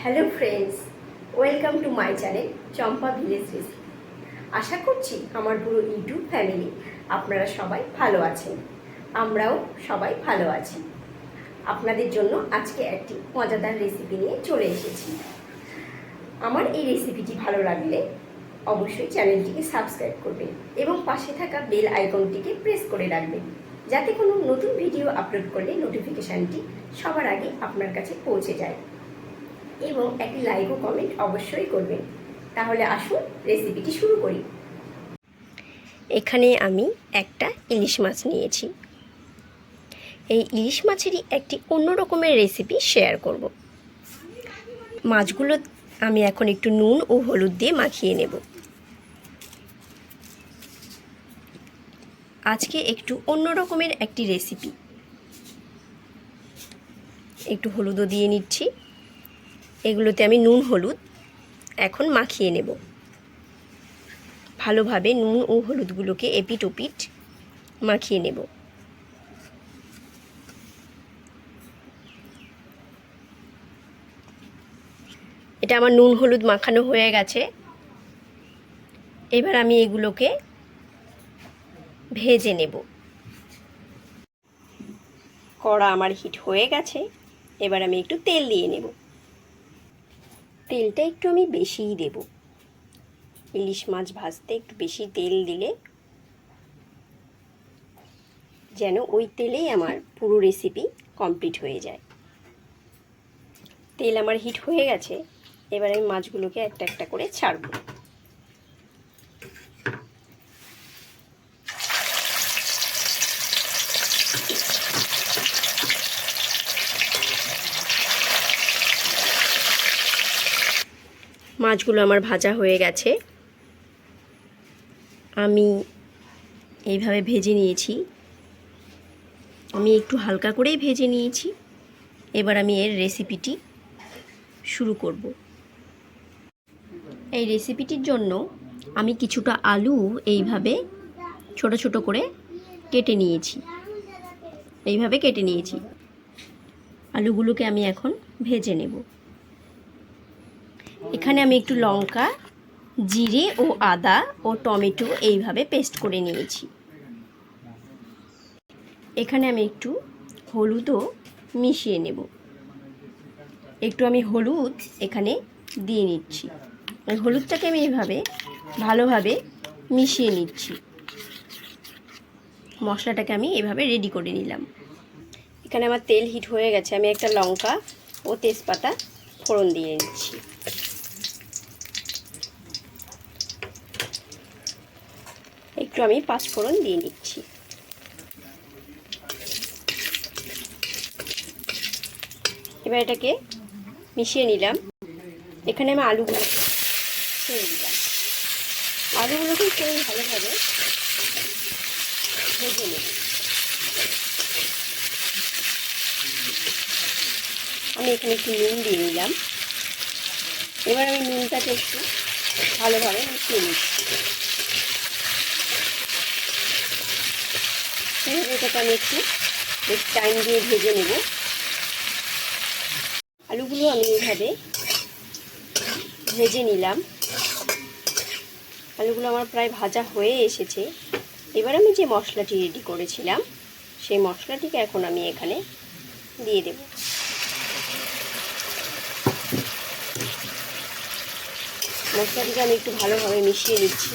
Hello friends, welcome to my channel Champa village recipe. আশা করছি আমার পুরো ইউটিউব ফ্যামিলি আপনারা সবাই ভালো আছেন, আমরাও সবাই ভালো আছি। আপনাদের জন্য আজকে একটি মজাদার রেসিপি নিয়ে চলে এসেছি। আমার এই রেসিপিটি ভালো লাগলে অবশ্যই চ্যানেলটিকে সাবস্ক্রাইব করবেন এবং পাশে থাকা বেল আইকনটিকে প্রেস করে রাখবেন, যাতে কোনো নতুন ভিডিও আপলোড করলে নোটিফিকেশানটি সবার আগে আপনার কাছে পৌঁছে যায়। এবং একটি লাইক ও কমেন্ট অবশ্যই করবেন। তাহলে আসুন রেসিপিটি শুরু করি। এখানে আমি একটা ইলিশ মাছ নিয়েছি। এই ইলিশ মাছেরই একটি অন্য রকমের রেসিপি শেয়ার করব। মাছগুলো আমি এখন একটু নুন ও হলুদ দিয়ে মাখিয়ে নেব। আজকে একটু অন্য রকমের একটি রেসিপি। একটু হলুদও দিয়ে নিচ্ছি। এগুলোতে আমি নুন হলুদ এখন মাখিয়ে নেব। ভালোভাবে নুন ও হলুদগুলোকে এপিট ওপিট মাখিয়ে নেব। এটা আমার নুন হলুদ মাখানো হয়ে গেছে। এবার আমি এগুলোকে ভেজে নেব। কড়া আমার হিট হয়ে গেছে। এবার আমি একটু তেল দিয়ে নেব। তেলটা একটু আমি বেশিই দেব। ইলিশ মাছ ভাজতে একটু বেশি তেল দিলে যেন ওই তেলেই আমার পুরো রেসিপি কমপ্লিট হয়ে যায়। তেল আমার হিট হয়ে গেছে। এবার আমি মাছগুলোকে একটা একটা করে ছাড়ব। মাছগুলো আমার ভাজা হয়ে গেছে। আমি এইভাবে ভেজে নিয়েছি। আমি একটু হালকা করেই ভেজে নিয়েছি। এবার আমি এর রেসিপিটি শুরু করব। এই রেসিপিটির জন্য আমি কিছুটা আলু এইভাবে ছোট ছোট করে কেটে নিয়েছি। এইভাবে কেটে নিয়েছি। আলুগুলোকে আমি এখন ভেজে নেব। এখানে আমি একটু লঙ্কা, জিরে ও আদা ও টমেটো এইভাবে পেস্ট করে নিয়েছি। এখানে আমি একটু হলুদও মিশিয়ে নেব। একটু আমি হলুদ এখানে দিয়ে নিচ্ছি। এই হলুদটাকে আমি এইভাবে ভালোভাবে মিশিয়ে নিচ্ছি। মশলাটাকে আমি এভাবে রেডি করে নিলাম। এখানে আমার তেল হিট হয়ে গেছে। আমি একটা লঙ্কা ও তেজপাতা ফোড়ন দিয়ে নিচ্ছি। একটু আমি পাঁচফোড়ন দিয়ে নিচ্ছি। এবার এটাকে মিশিয়ে নিলাম। এখানে আমি আলুগুলো ছেড়ে দিলাম। আলুগুলোকে একটু ভালোভাবে ভেজে নেব। আমি এখানে একটু নুন দিয়ে নিলাম। এবার আমি নুনটাকে একটু ভালোভাবে মিশিয়ে নিচ্ছি। এটাকে আমি একটু বেশ টাইম দিয়ে ভেজে নেব। আলুগুলো আমি এইভাবে ভেজে নিলাম। আলুগুলো আমার প্রায় ভাজা হয়ে এসেছে। এবার আমি যে মশলাটি রেডি করেছিলাম সেই মশলাটিকে এখন আমি এখানে দিয়ে দেব। মশলাটিকে আমি একটু ভালোভাবে মিশিয়ে নিচ্ছি।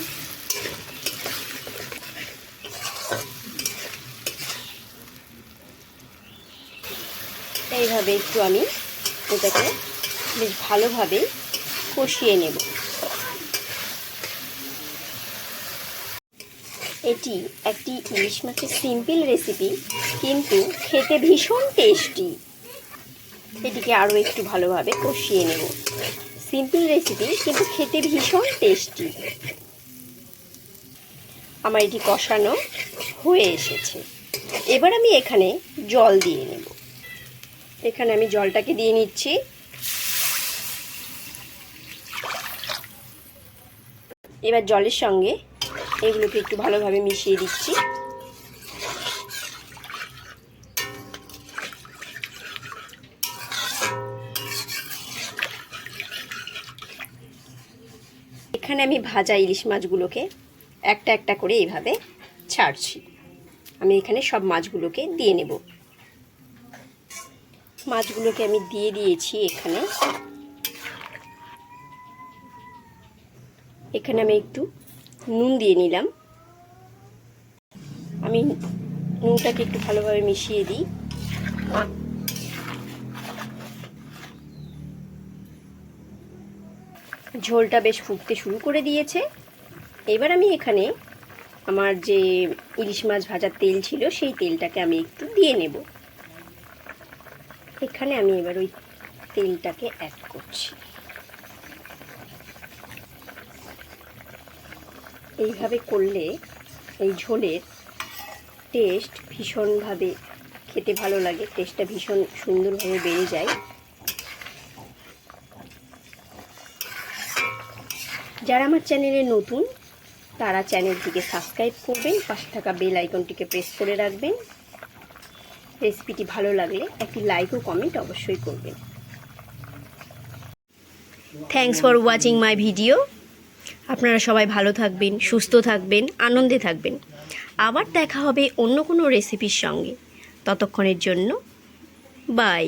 এইভাবে একটু আমি এটাকে বেশ ভালোভাবে কষিয়ে নেব। এটি একটি ইলিশ মাছের সিম্পল রেসিপি, কিন্তু খেতে ভীষণ টেস্টি। এটিকে আরও একটু ভালোভাবে কষিয়ে নেব। সিম্পল রেসিপি কিন্তু খেতে ভীষণ টেস্টি। আমার এটি কষানো হয়ে এসেছে। এবার আমি এখানে জল দিয়ে নেব। এখানে আমি জলটাকে দিয়ে নিচ্ছি। এবার জলের সঙ্গে এগুলোকে একটু ভালোভাবে মিশিয়ে দিচ্ছি। এখানে আমি ভাজা ইলিশ মাছগুলোকে একটা একটা করে এইভাবে ছাড়ছি। আমি এখানে সব মাছগুলোকে দিয়ে নেব। মাছগুলোকে আমি দিয়ে দিয়েছি। এখানে আমি একটু নুন দিয়ে নিলাম। আমি নুনটাকে একটু ভালোভাবে মিশিয়ে দিই। ঝোলটা বেশ ফুটতে শুরু করে দিয়েছে। এবার আমি এখানে আমার যে ইলিশ মাছ ভাজার তেল ছিল সেই তেলটাকে আমি একটু দিয়ে নেব। এখানে আমি এবার ওই তেলটাকে অ্যাড করছি। এইভাবে করলে এই ঝোলের টেস্ট ভীষণভাবে খেতে ভালো লাগে, টেস্টটা ভীষণ সুন্দরভাবে বেড়ে যায়। যারা আমার চ্যানেলে নতুন তারা চ্যানেলটিকে সাবস্ক্রাইব করবেন, পাশে থাকা বেল আইকনটিকে প্রেস করে রাখবেন। রেসিপিটি ভালো লাগলে একটি লাইক ও কমেন্ট অবশ্যই করবেন। Thanks for watching my video. আপনারা সবাই ভালো থাকবেন, সুস্থ থাকবেন, আনন্দে থাকবেন। আবার দেখা হবে অন্য কোনো রেসিপির সঙ্গে। ততক্ষণের জন্য বাই।